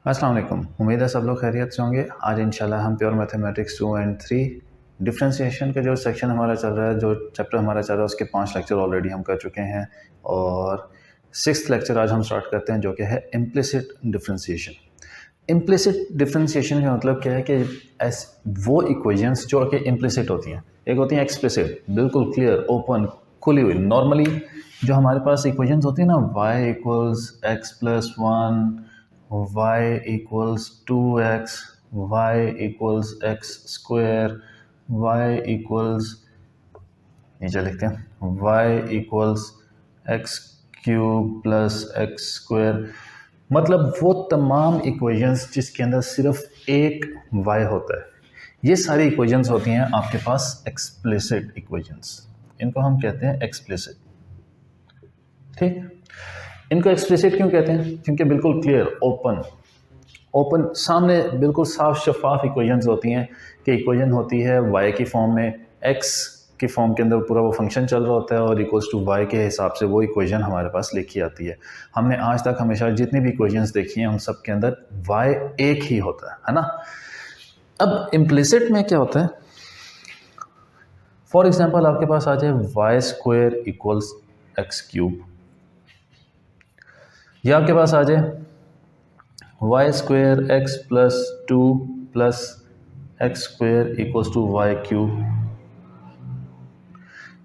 अस्सलाम वालेकुम। उम्मीद है सब लोग खैरियत से होंगे। आज इंशाल्लाह हम प्योर मैथमेटिक्स 2 एंड 3 डिफरेंशिएशन का जो सेक्शन हमारा चल रहा है, जो चैप्टर हमारा चल रहा है, उसके 5 लेक्चर ऑलरेडी हम कर चुके हैं और 6th लेक्चर आज हम स्टार्ट करते हैं, जो कि है इम्प्लिसिट डिफरेंशिएशन। इम्प्लिसिट डिफरेंशिएशन का मतलब क्या है कि वो इक्वेशंस जो कि इम्प्लिसिट होती हैं, एक होती हैं एक्सप्लिसिट, बिल्कुल क्लियर, ओपन, खुली हुई। नॉर्मली जो हमारे पास इक्वेशंस होती हैं ना, y equals x plus 1, y equals 2x, y equals X square, y equals, नीचे लिखते हैं, y equals X cube plus X square, मतलब वो तमाम इक्वेशंस जिसके अंदर सिर्फ एक y होता है, ये सारी इक्वेशंस होती हैं आपके पास एक्सप्लिसिट इक्वेशंस। इनको हम कहते हैं एक्सप्लिसिट। ठीक, इनको एक्सप्लिसिट क्यों कहते हैं? क्योंकि बिल्कुल क्लियर, ओपन सामने बिल्कुल साफ शफाफ इक्वेशंस होती हैं कि इक्वेशन होती है y की फॉर्म में, x की फॉर्म के अंदर पूरा वो फंक्शन चल रहा होता है और इक्वल्स टू y के हिसाब से वो इक्वेशन हमारे पास लिखी आती है। हमने आज तक हमेशा जितनी भी इक्वेशंस देखी हैं उन सब के अंदर y एक ही होता है ना। अब इम्प्लिसिट में क्या होता है? फॉर एग्जाम्पल आपके पास आ जाए Y square equals X cube, या आपके पास आ जाए वाई स्क्वायर एक्स प्लस 2 प्लस X square equals to Y cube,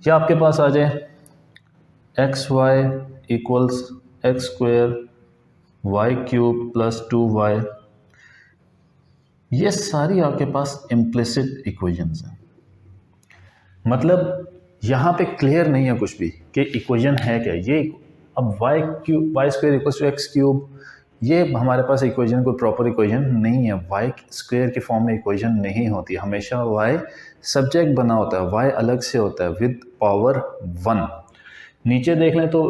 या आपके पास आ जाए X Y equals X square Y cube plus 2y। ये सारी आपके पास इम्प्लिसिट इक्वेशंस हैं। मतलब यहाँ पे क्लियर नहीं है कुछ भी कि इक्वेशन है क्या ये। अब Y square equals to X cube, ये हमारे पास इक्वेशन कोई प्रॉपर इक्वेशन नहीं है। वाई स्क्वायर की फॉर्म में इक्वेशन नहीं होती, हमेशा वाई सब्जेक्ट बना होता है, वाई अलग से होता है विद पावर 1। नीचे देख लें तो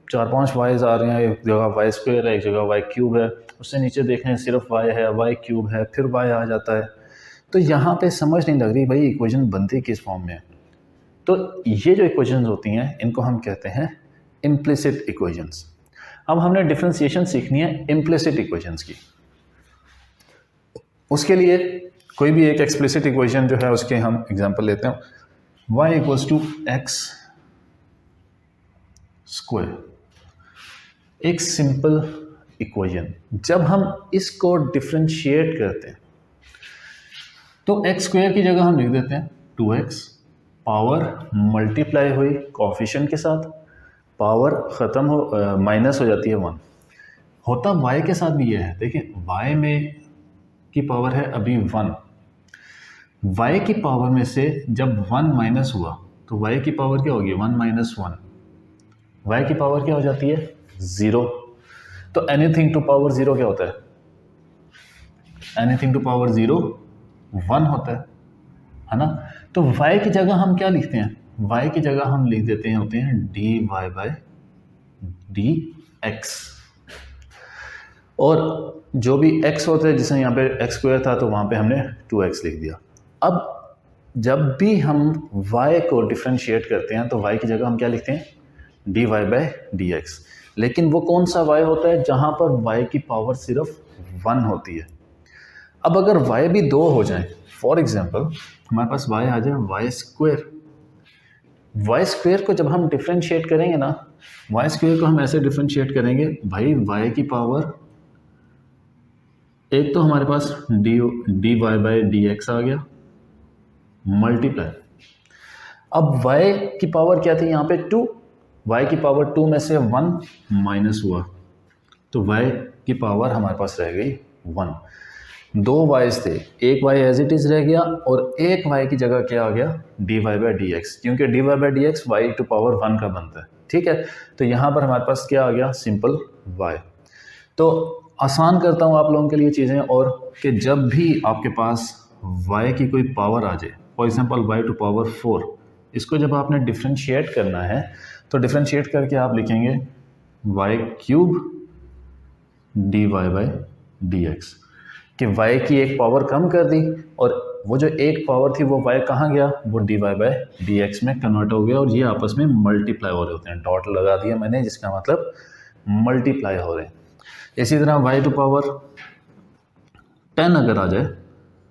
4-5 वाईज आ रहे हैं, एक जगह वाई स्क्वायर है, एक जगह वाई क्यूब है, उससे नीचे देख लें सिर्फ वाई है, वाई क्यूब है, फिर वाई आ जाता है। तो यहाँ पे समझ नहीं लग रही भाई इक्वेशन बनती किस फॉर्म में है। तो ये जो इक्वेशंस होती हैं इनको हम कहते हैं इम्प्लिसिट इक्वेशंस। अब हमने डिफरेंशिएशन सीखनी है इम्प्लिसिट इक्वेशंस की। उसके लिए कोई भी एक एक्सप्लिसिट इक्वेशन जो है उसके हम एग्जांपल लेते हैं, y equals to X square, एक सिंपल इक्वेशन। जब हम इसको डिफरेंशिएट करते हैं तो एक्स स्क्वायर की जगह हम लिख देते हैं 2x, पावर मल्टीप्लाई हुई कोफिशिएंट के साथ, पावर ख़त्म हो माइनस हो जाती है 1। होता y के साथ भी ये है, देखिए y में की पावर है अभी 1, y की पावर में से जब 1 माइनस हुआ तो y की पावर क्या होगी? 1 माइनस 1, y की पावर क्या हो जाती है? 0। तो एनीथिंग टू पावर 0 क्या होता है? एनीथिंग टू पावर 0 1 होता है ना। तो y की जगह हम क्या लिखते हैं? y की जगह हम लिख देते हैं होते हैं dy बाई dx, और जो भी x होता है, जैसे यहाँ पे एक्स स्क्वायर था तो वहाँ पे हमने 2x लिख दिया। अब जब भी हम y को डिफरेंशिएट करते हैं तो y की जगह हम क्या लिखते हैं? dy by dx। लेकिन वो कौन सा y होता है? जहाँ पर y की पावर सिर्फ 1 होती है। अब अगर y भी 2 हो जाए, फॉर एग्जाम्पल हमारे पास y आ जाए वाई स्क्वायर को जब हम डिफरेंशिएट करेंगे ना, वाई स्क्वायर को हम ऐसे डिफरेंशिएट करेंगे भाई, y की पावर एक तो हमारे पास dy बाई dx आ गया मल्टीप्लाई। अब y की पावर क्या थी यहाँ पे? 2, y की पावर 2 में से 1 माइनस हुआ तो y की पावर हमारे पास रह गई 1। 2 वाईज थे, एक y एज इट इज़ रह गया और एक y की जगह क्या आ गया? dy बाई dx, क्योंकि dy by dx y to power 1 का बनता है। ठीक है, तो यहाँ पर हमारे पास क्या आ गया? Simple y। तो आसान करता हूँ आप लोगों के लिए चीज़ें, और कि जब भी आपके पास y की कोई पावर आ जाए, for example y to power 4, इसको जब आपने डिफरेंशिएट करना है तो डिफरेंशिएट करके आप लिखेंगे y cube dy by dx, कि y की एक पावर कम कर दी और वो जो एक पावर थी वो y कहाँ गया? वो dy बाई dx में कन्वर्ट हो गया, और ये आपस में मल्टीप्लाई हो रहे होते हैं। डॉट लगा दिया मैंने, जिसका मतलब मल्टीप्लाई हो रहे हैं। इसी तरह y टू पावर 10 अगर आ जाए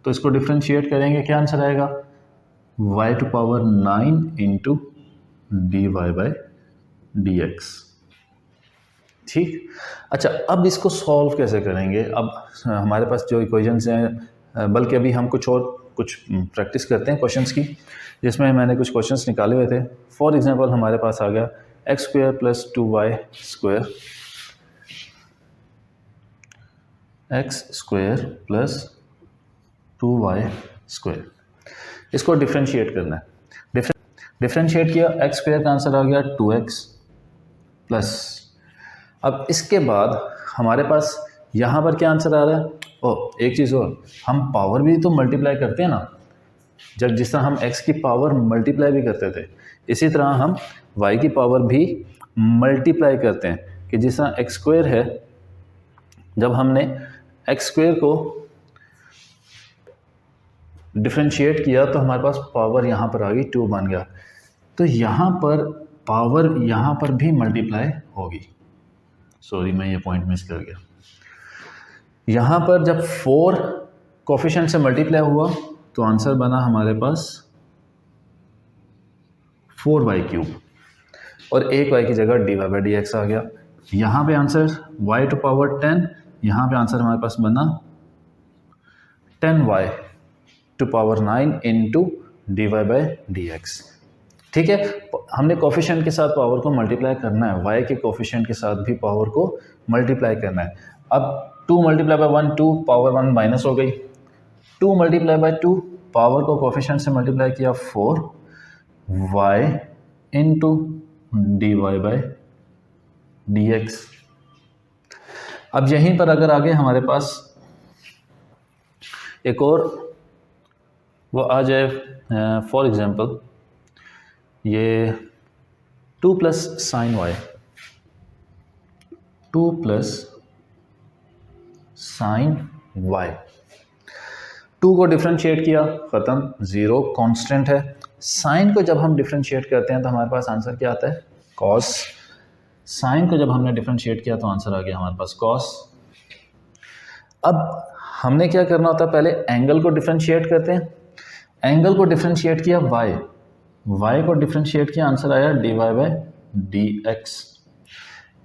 तो इसको डिफ्रेंशिएट करेंगे, क्या आंसर आएगा? y to power 9 into D Y by D X. ठीक, अच्छा अब इसको सॉल्व कैसे करेंगे? अब हमारे पास जो इक्वेशंस हैं, बल्कि अभी हम कुछ प्रैक्टिस करते हैं क्वेश्चंस की, जिसमें मैंने कुछ क्वेश्चंस निकाले हुए थे। फॉर एग्जांपल हमारे पास आ गया x square plus 2y square, x square plus 2y square, इसको डिफ्रेंशिएट करना है। डिफ्रेंशिएट किया, एक्स स्क्वायर का आंसर आ गया 2x प्लस, अब इसके बाद हमारे पास यहाँ पर क्या आंसर आ रहा है? एक चीज़ और, हम पावर भी तो मल्टीप्लाई करते हैं ना, जब जिस तरह हम x की पावर मल्टीप्लाई भी करते थे, इसी तरह हम y की पावर भी मल्टीप्लाई करते हैं। कि जिस तरह एक्स स्क्वायर है, जब हमने एक्स स्क्वायर को डिफ्रेंशिएट किया तो हमारे पास पावर यहाँ पर आ गई 2 बन गया, तो यहाँ पर पावर यहाँ पर भी मल्टीप्लाई होगी। सॉरी मैं ये पॉइंट मिस कर गया। यहाँ पर जब 4 कोफिशिएंट से मल्टीप्लाई हुआ तो आंसर बना हमारे पास 4y³ और एक y की जगह dy बाई डी एक्स आ गया। यहाँ पे आंसर y टू पावर 10, यहाँ पे आंसर हमारे पास बना 10y to power 9 into D Y by D X. ठीक है, हमने कोफिशिएंट के साथ पावर को मल्टीप्लाई करना है, y के कोफिशिएंट के साथ भी पावर को मल्टीप्लाई करना है। अब 2 मल्टीप्लाई बाई 1 2, पावर 1 माइनस हो गई, 2 मल्टीप्लाई बाई 2, पावर को कोफिशिएंट से मल्टीप्लाई किया 4y into D Y by D X. अब यहीं पर अगर आगे हमारे पास एक और वो आ जाए, फॉर एग्जांपल ये 2 plus sine Y, 2 plus sine Y, 2 को डिफ्रेंशिएट किया, ख़त्म, 0 कांस्टेंट है। साइन को जब हम डिफ्रेंशिएट करते हैं तो हमारे पास आंसर क्या आता है? कॉस। साइन को जब हमने डिफ्रेंशिएट किया तो आंसर आ गया हमारे पास कॉस। अब हमने क्या करना होता है? पहले एंगल को डिफ्रेंशिएट करते हैं, एंगल को डिफ्रेंशिएट किया y को डिफ्रेंशिएट किया, आंसर आया D Y by D X.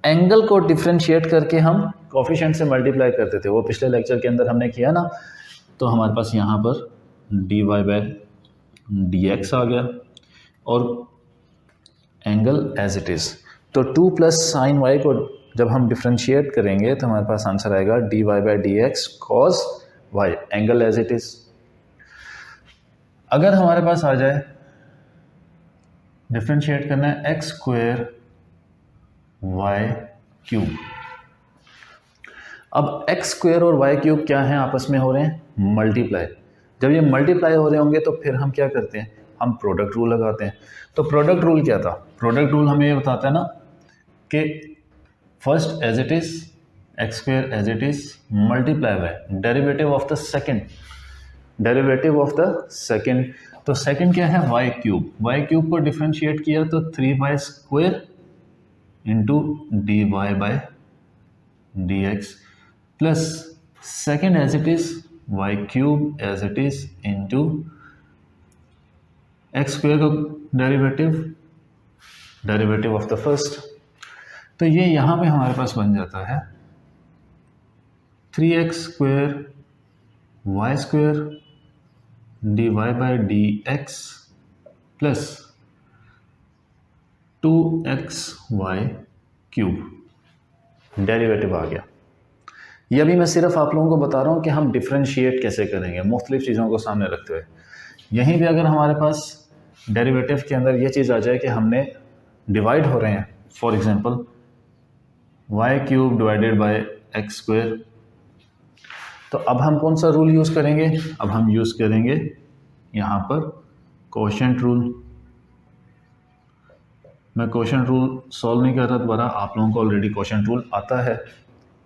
Angle को डिफ्रेंशिएट करके हम कोफिशिएंट से मल्टीप्लाई करते थे, वो पिछले लेक्चर के अंदर हमने किया ना, तो हमारे पास यहाँ पर D Y by D X आ गया और एंगल एज इट इज़। तो 2 प्लस साइन वाई को जब हम डिफ्रेंशिएट करेंगे तो हमारे पास आंसर आएगा D Y by D X cos Y, angle as it is. अगर हमारे पास आ जाए डिफ्रेंशिएट करना है एक्स स्क्वायर y³, अब एक्स स्क्वायर और y³ क्या है? आपस में हो रहे हैं मल्टीप्लाई। जब ये मल्टीप्लाई हो रहे होंगे तो फिर हम क्या करते हैं? हम प्रोडक्ट रूल लगाते हैं। तो प्रोडक्ट रूल क्या था? प्रोडक्ट रूल हमें ये बताता है ना कि first as it is X square as it is multiply by derivative of the second, derivative of the second. तो सेकंड क्या है? y³ y³ को डिफ्रेंशिएट किया तो 3y square into D Y by D x plus second as it is y³ as it is into X square का derivative of the first. तो ये यहाँ पे हमारे पास बन जाता है 3x square y square D Y by D x plus 2xy³, derivative आ गया। ये अभी मैं सिर्फ आप लोगों को बता रहा हूँ कि हम डिफ्रेंशिएट कैसे करेंगे मुख्तलिफ चीज़ों को सामने रखते हुए। यहीं भी अगर हमारे पास डेरिवेटिव के अंदर ये चीज़ आ जाए कि हमने डिवाइड हो रहे हैं, for example y³ divided by x square, तो अब हम कौन सा रूल यूज़ करेंगे? अब हम यूज़ करेंगे यहाँ पर कोशेंट रूल। मैं कोशेंट रूल सॉल्व नहीं कर रहा दोबारा, आप लोगों को ऑलरेडी कोशेंट रूल आता है,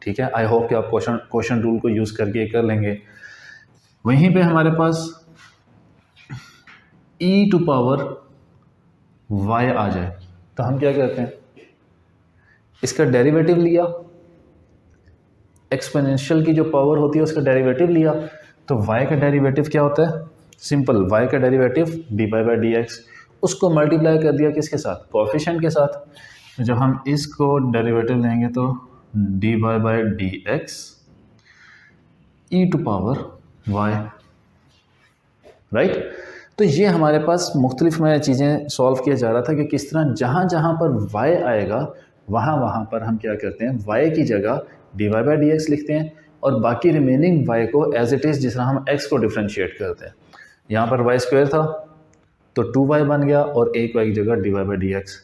ठीक है। आई होप कि आप कोशेंट रूल को यूज़ करके कर लेंगे। वहीं पे हमारे पास e टू पावर y आ जाए तो हम क्या करते हैं? इसका डेरिवेटिव लिया, एक्सपोनेंशियल की जो पावर होती है उसका डेरिवेटिव लिया, तो y का डेरिवेटिव क्या होता है, सिंपल y का derivative dy by D x, उसको मल्टीप्लाई कर दिया किसके साथ, कोएफिशिएंट के साथ। तो जब हम इसको डेरिवेटिव लेंगे तो dy by D X E to power y, right. तो ये हमारे पास मुख्तलिफ में चीज़ें सॉल्व किया जा रहा था कि किस तरह जहाँ जहाँ पर y आएगा वहाँ पर हम क्या करते हैं, y की जगह dy बाई डी एक्स लिखते हैं और बाकी रिमेनिंग y को एज इट इज़ जिस तरह हम x को डिफ्रेंशिएट करते हैं। यहाँ पर y स्क्वायर था तो 2y बन गया और एक y की जगह dy by D X,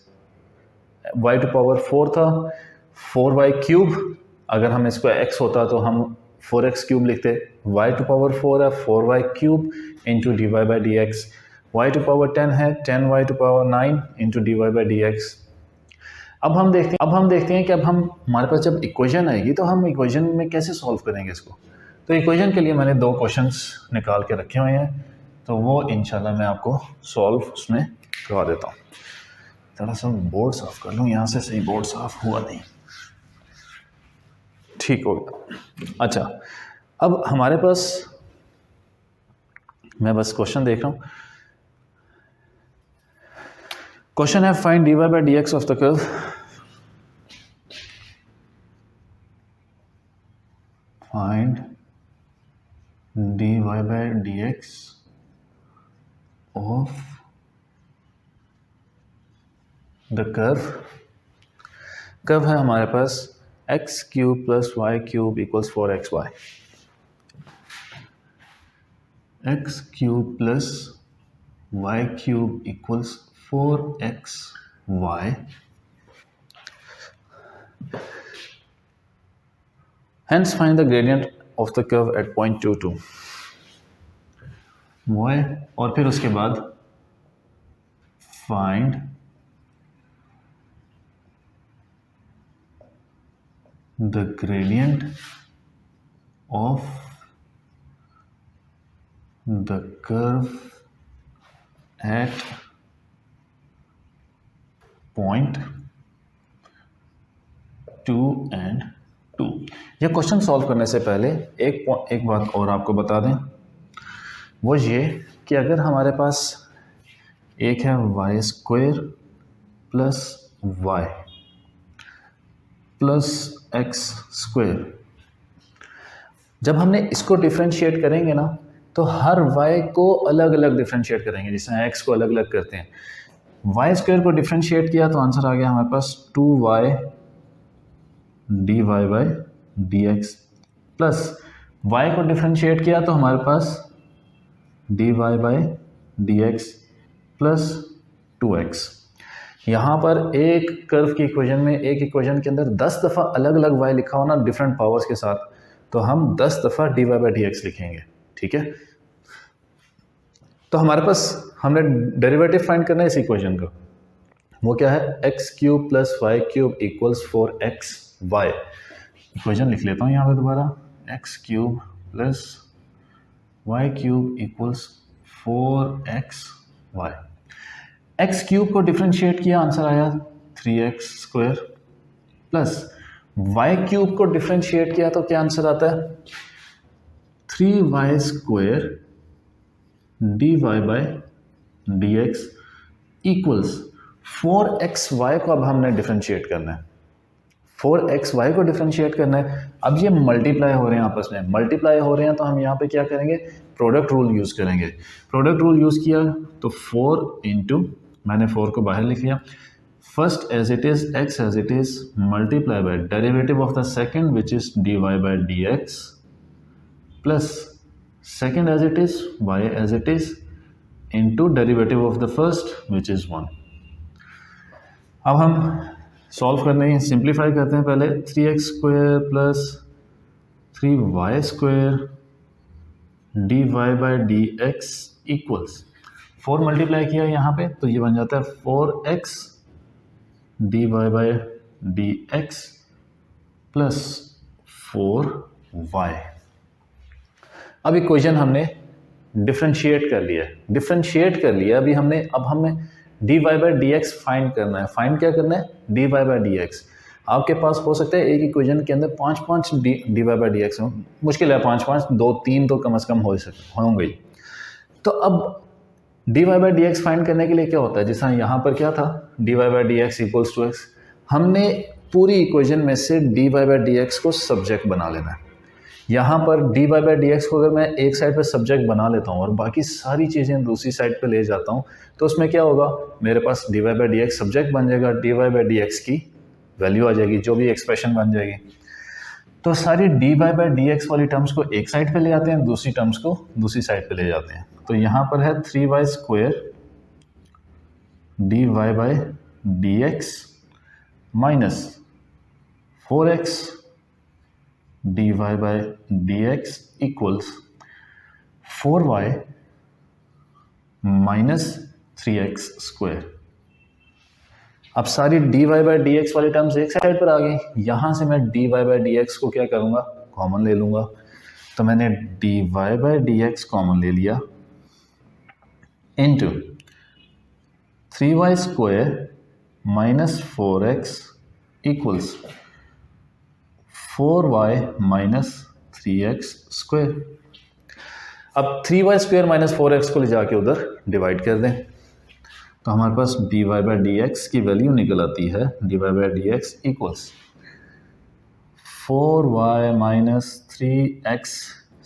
y to power 4 था, 4y क्यूब, अगर हम इसको x होता तो हम 4x क्यूब लिखते, y टू पावर 4 है 4y cube into D Y by D X, Y to power 10 है 10y to power 9 into D Y by D X. अब हम देखते हैं कि अब हमारे पास जब इक्वेशन आएगी तो हम इक्वेशन में कैसे सॉल्व करेंगे इसको। तो इक्वेशन के लिए मैंने 2 क्वेश्चंस निकाल के रखे हुए हैं, तो वो इंशाल्लाह मैं आपको सॉल्व उसमें करवा देता हूँ। थोड़ा सा बोर्ड साफ़ कर लूँ, यहाँ से सही बोर्ड साफ़ हुआ नहीं, ठीक हो गया। अच्छा, अब हमारे पास, मैं बस क्वेश्चन देख रहा हूँ। क्वेश्चन है find dy by D X of the curve, find dy by D X of the curve है हमारे पास X cube plus Y cube equals 4xy, x cube plus Y cube equals 4xy, hence find the gradient of the curve at point 2 2, वो है। और फिर उसके बाद find the gradient of the curve at point 2 and 2। यह question solve करने से पहले एक बात और आपको बता दें, वो ये कि अगर हमारे पास एक है Y square plus Y plus X square, जब हमने इसको डिफ्रेंशिएट करेंगे ना तो हर y को अलग अलग डिफ्रेंशिएट करेंगे, जिसमें x को अलग अलग करते हैं। वाई स्क्वायर को डिफ्रेंशिएट किया तो आंसर आ गया हमारे पास 2y dy by D x, plus y को डिफ्रेंशिएट किया तो हमारे पास dy by D x plus 2x। यहाँ पर एक कर्व की इक्वेशन में, एक इक्वेशन के अंदर 10 दफ़ा अलग अलग y लिखा हो ना डिफरेंट पावर्स के साथ, तो हम 10 दफ़ा dy बाई डी एक्स लिखेंगे, ठीक है। तो हमारे पास हमने डेरिवेटिव फाइंड करना है इस इक्वेशन का, वो क्या है, x cube plus Y cube equals 4xy। Equation लिख लेता हूँ यहाँ पे दोबारा, x cube plus Y cube equals 4xy। X cube को डिफ्रेंशिएट किया, आंसर आया 3x square, plus Y cube को डिफ्रेंशिएट किया तो क्या आंसर आता है, 3y square dy by D x equals 4xy को अब हमने डिफ्रेंशिएट करना है, 4xy को डिफ्रेंशिएट करना है। अब ये मल्टीप्लाई हो रहे हैं, आपस में मल्टीप्लाई हो रहे हैं, तो हम यहाँ पे क्या करेंगे, प्रोडक्ट रूल यूज़ करेंगे। प्रोडक्ट रूल यूज़ किया तो 4 इंटू, मैंने 4 को बाहर लिख लिया, first as it is x as it is multiply by derivative of the second which is dy by D x plus second as it is y as it is into derivative of the first which is 1। अब हम solve करने, simplify करते हैं पहले, 3x square plus 3y square dy by D x equals 4 multiply किया यहाँ पे तो ये बन जाता है 4x dy by D x plus 4y। अब इक्वेशन हमने डिफ्रेंशिएट कर लिया, अभी अब हमें dy by D x find करना है। फाइंड क्या करना है, dy बाई डी एक्स। आपके पास हो सकता है एक इक्वेशन के अंदर 5 d Y by D x हो, मुश्किल है 5 2 3 तो कम से कम होंगे ही। तो अब d Y by D x find करने के लिए क्या होता है, जैसा यहाँ पर क्या था, d Y by D x equals to x, हमने पूरी इक्वेशन में से d Y by D x को सब्जेक्ट बना लेना है। यहाँ पर D Y by D x को अगर मैं एक साइड पर सब्जेक्ट बना लेता हूँ और बाकी सारी चीज़ें दूसरी साइड पर ले जाता हूँ, तो उसमें क्या होगा, मेरे पास D Y by D X subject बन जाएगा, D Y by D X की वैल्यू आ जाएगी, जो भी एक्सप्रेशन बन जाएगी। तो सारी D Y by D x वाली टर्म्स को एक साइड पे ले आते हैं, दूसरी टर्म्स को दूसरी साइड पे ले जाते हैं। तो यहाँ पर है 3y square D Y by D x minus 4x d Y by D x equals 4y minus 3x square. अब सारी D Y by D x वाली टर्म्स एक साइड पर आ गई। यहाँ से मैं d Y by D x को क्या करूँगा, कॉमन ले लूँगा। तो मैंने d Y by D x common ले लिया into 3y square minus 4x equals 4y minus 3x square. अब 3y स्क्वायर माइनस 4x को ले जाके उधर डिवाइड कर दें, तो हमारे पास D Y by D X की वैल्यू निकल आती है, D Y by D x equals 4y minus 3x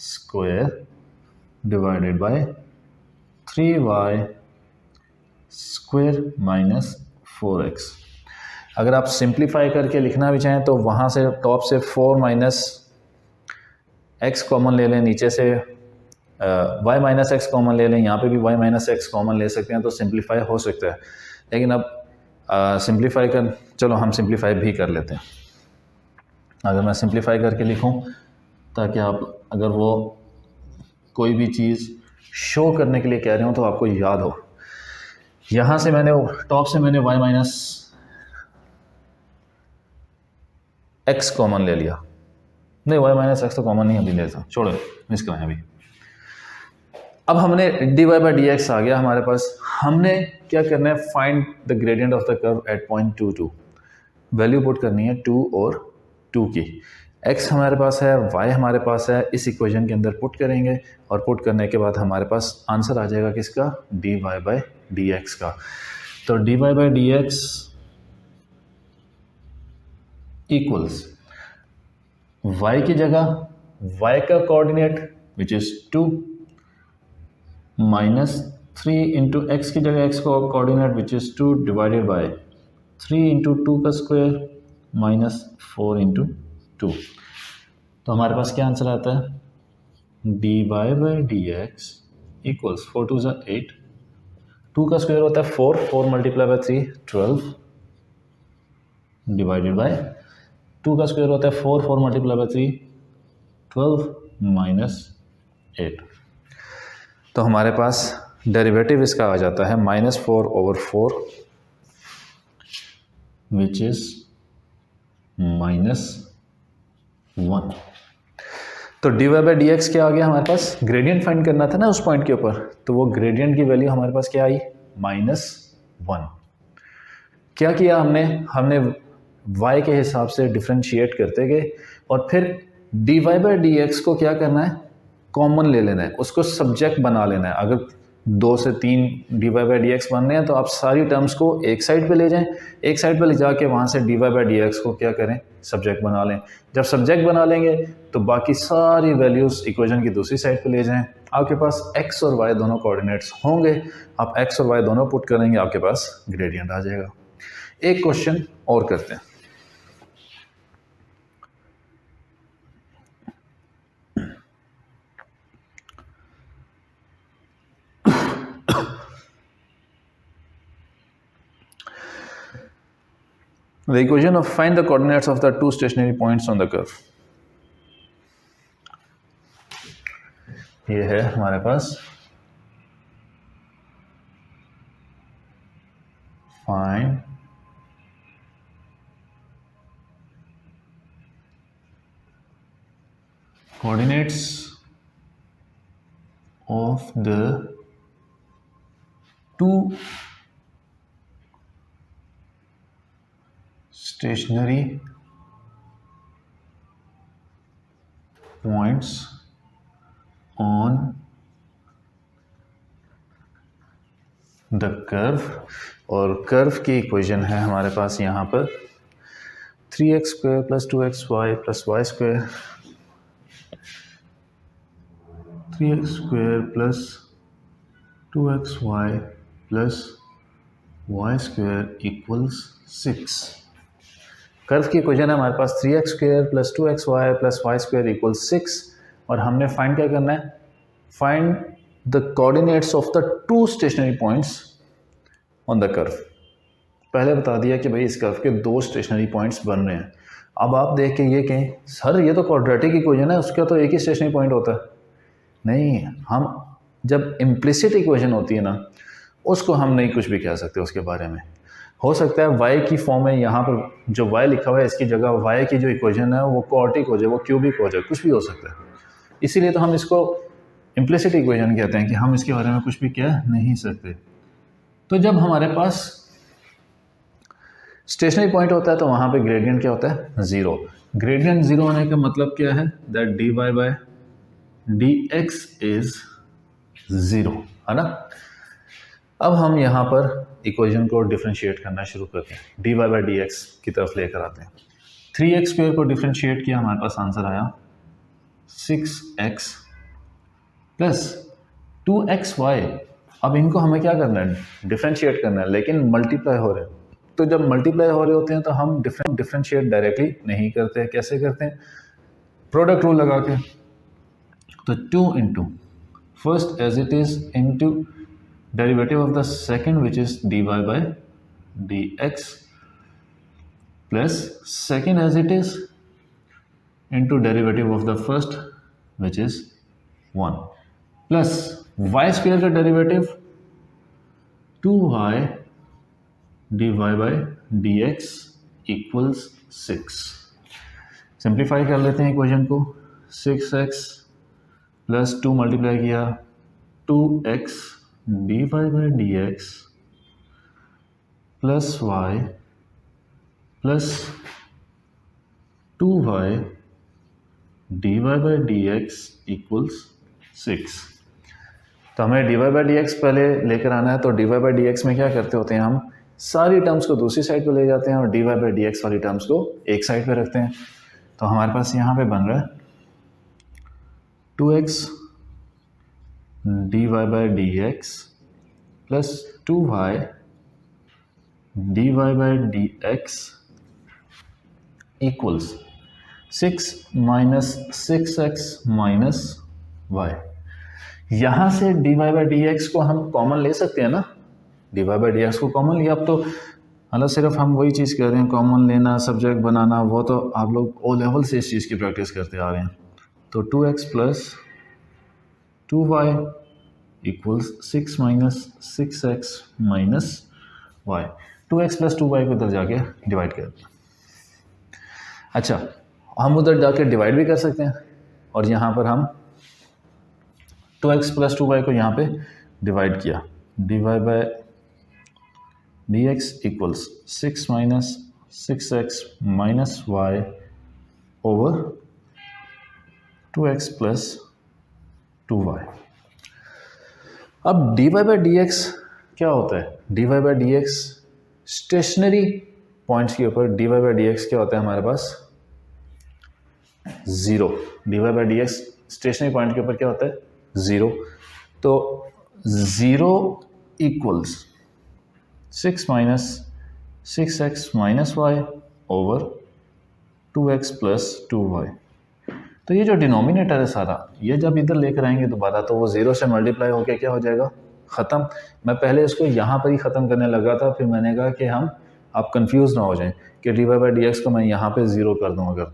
square divided by 3y square minus 4x। अगर आप सिंप्लीफाई करके लिखना भी चाहें तो वहाँ से टॉप से 4 माइनस एक्स कॉमन ले लें, नीचे से y माइनस एक्स कॉमन ले लें, यहाँ पे भी y माइनस एक्स कॉमन ले सकते हैं, तो सिंप्लीफाई हो सकता है। लेकिन अब सिंप्लीफाई चलो हम सिंप्लीफाई भी कर लेते हैं। अगर मैं सिंप्लीफाई करके लिखूं, ताकि आप अगर वो कोई भी चीज़ शो करने के लिए कह रहे हो तो आपको याद हो। यहाँ से मैंने टॉप से मैंने y माइनस एक्स कॉमन ले लिया, नहीं y माइनस एक्स तो कॉमन नहीं अभी लेता, छोड़ो मिस करें अभी। अब हमने D Y by D X आ गया हमारे पास, हमने क्या करना है, find the gradient of the curve at point 2 2। Value put करनी है 2 और 2 की। x हमारे पास है, y हमारे पास है, इस इक्वेशन के अंदर पुट करेंगे और पुट करने के बाद हमारे पास आंसर आ जाएगा किसका, d Y by D x का। तो d Y by D x equals y की जगह y का coordinate which is 2 minus 3 into x की जगह x का coordinate which is 2 divided by 3 into 2 का स्क्वायर माइनस 4 इंटू 2। तो हमारे पास क्या आंसर आता है, D Y by D x equals 4 2 8, 2 का स्क्वायर होता है 4, 4 मल्टीप्लाई बाय 3 12 डिवाइडेड बाय 2 का स्क्वायर होता है 4, 4 मल्टीप्लाई बाय 3 12 माइनस 8। तो हमारे पास डेरिवेटिव इसका आ जाता है minus 4 over 4 which is minus 1। तो d Y by D x क्या आ गया हमारे पास, ग्रेडियंट फाइंड करना था ना उस पॉइंट के ऊपर, तो वो ग्रेडियंट की वैल्यू हमारे पास क्या आई, माइनस 1। क्या किया हमने y के हिसाब से डिफ्रेंशिएट करते गए और फिर d Y by D x को क्या करना है, कॉमन ले लेना है, उसको सब्जेक्ट बना लेना है। अगर 2 से 3 d Y by D x बनने हैं तो आप सारी टर्म्स को एक साइड पे ले जाएं, एक साइड पे ले जाके वहाँ से d Y by D x को क्या करें, सब्जेक्ट बना लें। जब सब्जेक्ट बना लेंगे तो बाकी सारी वैल्यूज़ इक्वेशन की दूसरी साइड पे ले जाएं। आपके पास x और y दोनों कोऑर्डिनेट्स होंगे, आप x और y दोनों पुट करेंगे, आपके पास ग्रेडियंट आ जाएगा। एक क्वेश्चन और करते हैं। The equation of find the coordinates of the two stationary points on the curve. ये है हमारे पास find coordinates of the two stationary points on the curve, और कर्व की इक्वेशन है हमारे पास यहाँ पर 3x² + 2xy + y², 3x² + 2xy + y² = 6। Curve की इक्वेशन है हमारे पास 3x² + 2xy + y² = 6, और हमने फाइंड क्या करना है, find the coordinates of the two stationary points on the curve. पहले बता दिया कि भाई इस कर्व के दो स्टेशनरी पॉइंट्स बन रहे हैं। अब आप देख के ये कहें सर ये तो क्वाड्रेटिक इक्वेशन है, उसका तो एक ही स्टेशनरी पॉइंट होता है। नहीं, हम जब इम्प्लिसिट इक्वेशन होती है ना, उसको हम नहीं कुछ भी कह सकते उसके बारे में। हो सकता है y की फॉर्म में यहाँ पर जो y लिखा हुआ है इसकी जगह y की जो इक्वेशन है वो क्वाड्रेटिक हो जाए, वो क्यूबिक हो जाए, कुछ भी हो सकता है। इसीलिए तो हम इसको इम्प्लिसिट इक्वेशन कहते हैं कि हम इसके बारे में कुछ भी कह नहीं सकते। तो जब हमारे पास स्टेशनरी पॉइंट होता है तो वहाँ पे ग्रेडियंट क्या होता है, ज़ीरो। ग्रेडियंट ज़ीरो होने का मतलब क्या है, दैट dy/dx इज़ ज़ीरो, है ना। अब हम यहाँ पर इक्वेशन को डिफरेंशिएट करना शुरू करते हैं, dy/dx की तरफ लेकर आते हैं। 3x² को डिफरेंशिएट किया, हमारे पास आंसर आया 6x + 2xy। अब इनको हमें क्या करना है, डिफरेंशिएट करना है, लेकिन मल्टीप्लाई हो रहे हैं। तो जब मल्टीप्लाई हो रहे होते हैं तो हम डिफरेंशिएट डायरेक्टली नहीं करते। कैसे करते हैं, प्रोडक्ट रूल लगा के। तो 2 × first as it is into derivative of the second which is dy/dx plus second as it is into derivative of the first which is 1 plus y² का डेरिवेटिव 2y dy/dx = 6। सिंप्लीफाई कर लेते हैं equation को। 6x + 2 multiply किया 2x dy/dx plus y plus 2y dy/dx = 6। तो हमें dy/dx पहले लेकर आना है। तो dy/dx में क्या करते होते हैं, हम सारी टर्म्स को दूसरी साइड पे ले जाते हैं और dy/dx वाली टर्म्स को एक साइड पे रखते हैं। तो हमारे पास यहाँ पे बन रहा है 2x dy/dx plus 2y dy/dx = 6 - 6x - y। यहाँ से dy/dx को हम कॉमन ले सकते हैं ना, dy/dx को कॉमन लिया। अब तो मतलब सिर्फ हम वही चीज़ कर रहे हैं, कॉमन लेना, सब्जेक्ट बनाना, वो तो आप लोग ओ लेवल से इस चीज़ की प्रैक्टिस करते आ रहे हैं। तो 2x + 2y = 6 - 6x - y। 2x + 2y को इधर जाके डिवाइड कर दिया। अच्छा, हम उधर जाके डिवाइड भी कर सकते हैं, और यहाँ पर हम 2x + 2y को यहाँ पे डिवाइड किया, dy/dx = 6 - 6x - y over 2x + 2y। अब dy/dx क्या होता है, dy/dx स्टेशनरी पॉइंट्स के ऊपर dy/dx क्या होता है हमारे पास, ज़ीरो। dy/dx स्टेशनरी पॉइंट के ऊपर क्या होता है, ज़ीरो। तो 0 = 6 - 6x - y over 2x + 2y। तो ये जो डिनोमिनेटर है सारा, ये जब इधर लेकर आएंगे दोबारा तो वो 0 से मल्टीप्लाई होकर क्या हो जाएगा, ख़त्म। मैं पहले इसको यहाँ पर ही ख़त्म करने लगा था, फिर मैंने कहा कि हम आप कंफ्यूज ना हो जाएं कि dy/dx को मैं यहाँ पे 0 कर दूँ अगर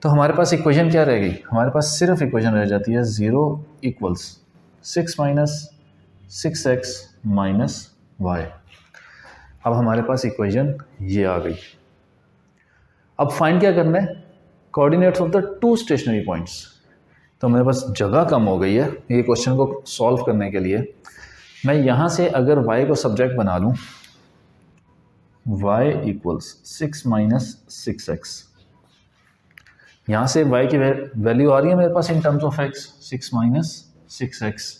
तो हमारे पास इक्वेशन क्या रहेगी, हमारे पास सिर्फ इक्वेशन रह जाती है 0 = 6 - 6x - y। अब हमारे पास इक्वेशन ये आ गई। अब फाइंड क्या करना है, coordinates of the two stationary points. तो मेरे पास जगह कम हो गई है ये क्वेश्चन को सॉल्व करने के लिए। मैं यहाँ से अगर y को सब्जेक्ट बना लूँ y इक्वल्स 6 माइनस 6x। यहाँ से y की वैल्यू आ रही है मेरे पास in terms of x, 6 minus 6x।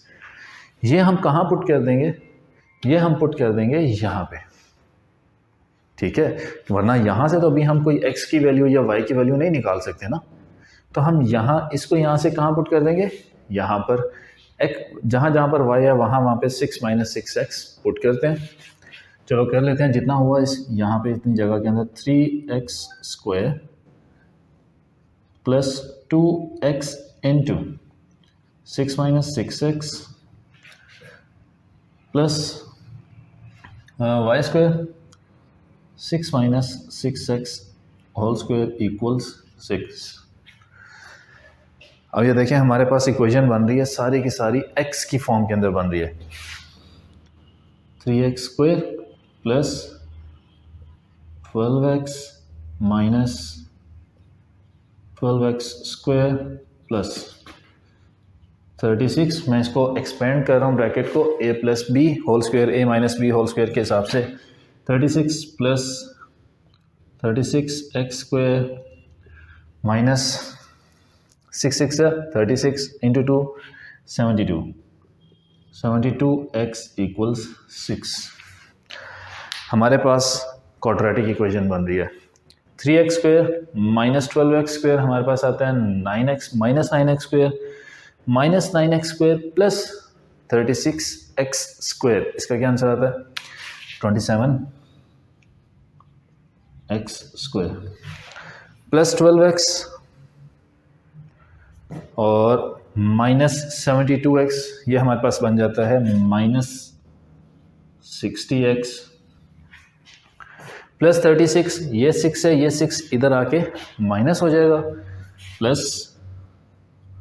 ये हम कहाँ पुट कर देंगे? ये हम पुट कर देंगे यहाँ पे, ठीक है, वरना यहाँ से तो अभी हम कोई x की वैल्यू या y की वैल्यू नहीं निकाल सकते ना। तो हम यहाँ इसको यहाँ से कहाँ पुट कर देंगे? यहाँ पर जहाँ जहाँ पर y है वहाँ पे 6 माइनस 6x पुट करते हैं। चलो कर लेते हैं। जितना हुआ इस यहाँ पे इतनी जगह के अंदर 3x square plus 2x into 6 minus 6x plus y square 6 minus 6x whole square equals 6। अब ये देखें हमारे पास इक्वेशन बन रही है सारी की सारी x की फॉर्म के अंदर बन रही है। 3x square plus 12x minus 12x square plus 36। मैं इसको एक्सपेंड कर रहा हूँ ब्रैकेट को, a plus b whole square, a minus b whole square के हिसाब से। 36 plus 36x square minus 6 36 into 2 72x equals 6। हमारे पास क्वाड्रेटिक इक्वेशन बन रही है। 3x square minus 12x square हमारे पास आता है 9x minus 9x square minus 9x square plus 36x square. इसका क्या आंसर आता है? 27x स्क्वायर प्लस 12x और माइनस 72x, ये हमारे पास बन जाता है माइनस 60x प्लस 36। ये 6 है, ये 6 इधर आके माइनस हो जाएगा, प्लस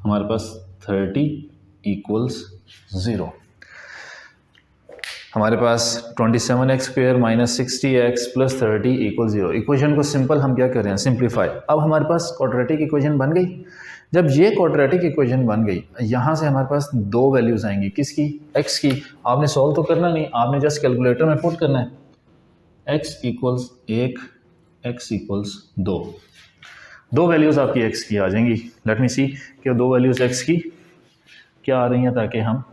हमारे पास 30 इक्वल्स 0। हमारे पास 27x square minus 60x plus 30 equal 0। Equation को सिंपल हम क्या कर रहे हैं? सिंप्लीफाई। अब हमारे पास क्वाड्रेटिक इक्वेशन बन गई। जब ये क्वाड्रेटिक इक्वेशन बन गई, यहाँ से हमारे पास दो वैल्यूज़ आएंगी। किसकी? x की। आपने सॉल्व तो करना नहीं, आपने जस्ट कैलकुलेटर में पुट करना है। x equals 1, x equals 2। दो वैल्यूज़ आपकी x की आ जाएंगी। लेट मी सी कि दो वैल्यूज़ x की क्या आ रही हैं, ताकि हम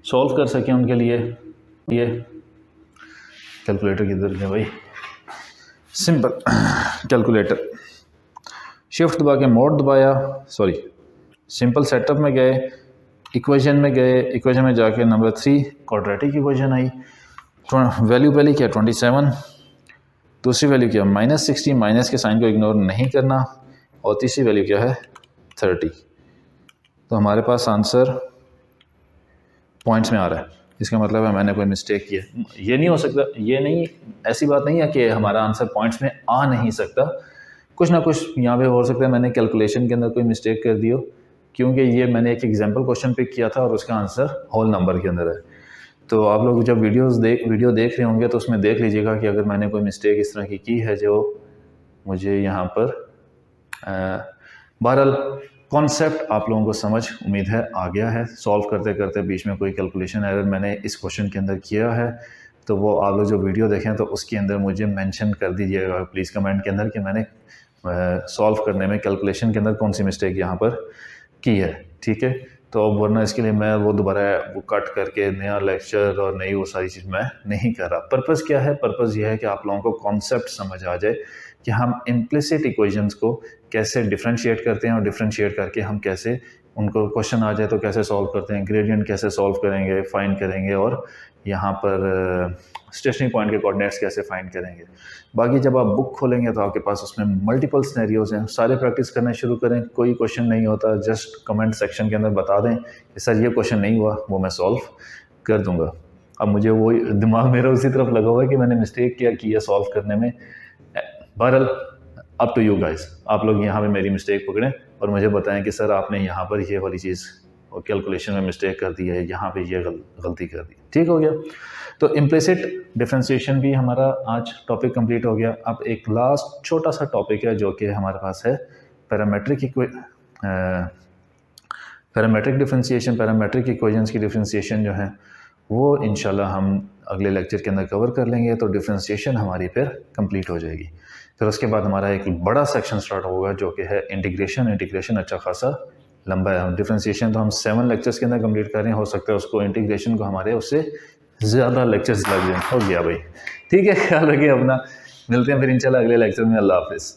सॉल्व कर सकें उनके लिए। ये कैलकुलेटर किधर है भाई? सिंपल कैलकुलेटर, शिफ्ट दबा के मोड दबाया, सॉरी सिंपल सेटअप में गए, इक्वेशन में गए, इक्वेशन में जाके नंबर 3 क्वाड्रेटिक इक्वेशन आई। वैल्यू पहले क्या? 27, दूसरी वैल्यू क्या? माइनस 60, माइनस के साइन को इग्नोर नहीं करना, और तीसरी वैल्यू क्या है? 30। तो हमारे पास आंसर पॉइंट्स में आ रहा है। इसका मतलब है मैंने कोई मिस्टेक की है। ये नहीं हो सकता, ये नहीं, ऐसी बात नहीं है कि हमारा आंसर पॉइंट्स में आ नहीं सकता। कुछ ना कुछ यहाँ पे हो सकता है मैंने कैलकुलेशन के अंदर कोई मिस्टेक कर दी हो, क्योंकि ये मैंने एक एग्जांपल क्वेश्चन पिक किया था और उसका आंसर होल नंबर के अंदर है। तो आप लोग जब वीडियो देख रहे होंगे तो उसमें देख लीजिएगा कि अगर मैंने कोई मिस्टेक इस तरह की है जो मुझे यहाँ पर बहरहाल कॉन्सेप्ट आप लोगों को समझ उम्मीद है आ गया है। सॉल्व करते करते बीच में कोई कैलकुलेशन एरर मैंने इस क्वेश्चन के अंदर किया है तो वो आप लोग जो वीडियो देखें तो उसके अंदर मुझे मेंशन कर दीजिएगा प्लीज़ कमेंट के अंदर कि मैंने सॉल्व करने में कैलकुलेशन के अंदर कौन सी मिस्टेक यहाँ पर की है, ठीक है। तो अब वरना इसके लिए मैं वो दोबारा वो कट करके नया लेक्चर और नई वो सारी चीज़ मैं नहीं कर रहा। पर्पज़ क्या है? पर्पज़ ये है कि आप लोगों को कॉन्सेप्ट समझ आ जाए कि हम इम्प्लिसिट इक्वेशंस को कैसे डिफ्रेंशिएट करते हैं और डिफ्रेंशिएट करके हम कैसे उनको क्वेश्चन आ जाए तो कैसे सॉल्व करते हैं, ग्रेडियंट कैसे सॉल्व करेंगे, फाइंड करेंगे, और यहाँ पर स्टेशनरी पॉइंट के कोऑर्डिनेट्स कैसे फाइंड करेंगे। बाकी जब आप बुक खोलेंगे तो आपके पास उसमें मल्टीपल सिनेरियोज हैं, सारे प्रैक्टिस करना शुरू करें। कोई क्वेश्चन नहीं होता, जस्ट कमेंट सेक्शन के अंदर बता दें कि सर ये क्वेश्चन नहीं हुआ, वो मैं सॉल्व कर दूंगा। अब मुझे वो दिमाग मेरा उसी तरफ लगा हुआ है कि मैंने मिस्टेक क्या की है सॉल्व करने में। बहरहाल अप टू यू गाइस, आप लोग यहाँ पे मेरी मिस्टेक पकड़ें और मुझे बताएं कि सर आपने यहाँ पर ये वाली चीज़ और कैलकुलेशन में मिस्टेक कर दी है, यहाँ पे ये गलती कर दी। ठीक हो गया। तो इम्प्लिसिट डिफरेंशिएशन भी हमारा आज टॉपिक कंप्लीट हो गया। अब एक लास्ट छोटा सा टॉपिक है जो कि हमारे पास है parametric parametric differentiation, parametric equations की डिफरेंशिएशन जो है वो इंशाल्लाह हम अगले लेक्चर के अंदर कवर कर लेंगे, तो डिफरेंशिएशन हमारी फिर कंप्लीट हो जाएगी। फिर उसके बाद हमारा एक बड़ा सेक्शन स्टार्ट होगा जो कि है इंटीग्रेशन। इंटीग्रेशन अच्छा खासा लंबा है। डिफरेंशिएशन तो हम 7 लेक्चर्स के अंदर कंप्लीट कर रहे हैं, हो सकता है उसको इंटीग्रेशन को हमारे उससे ज़्यादा लेक्चर्स लग जाए। हो गया भाई, ठीक है, ख्याल रखिए अपना, मिलते हैं फिर इंशाल्लाह अगले लेक्चर में। अल्लाह हाफिज़।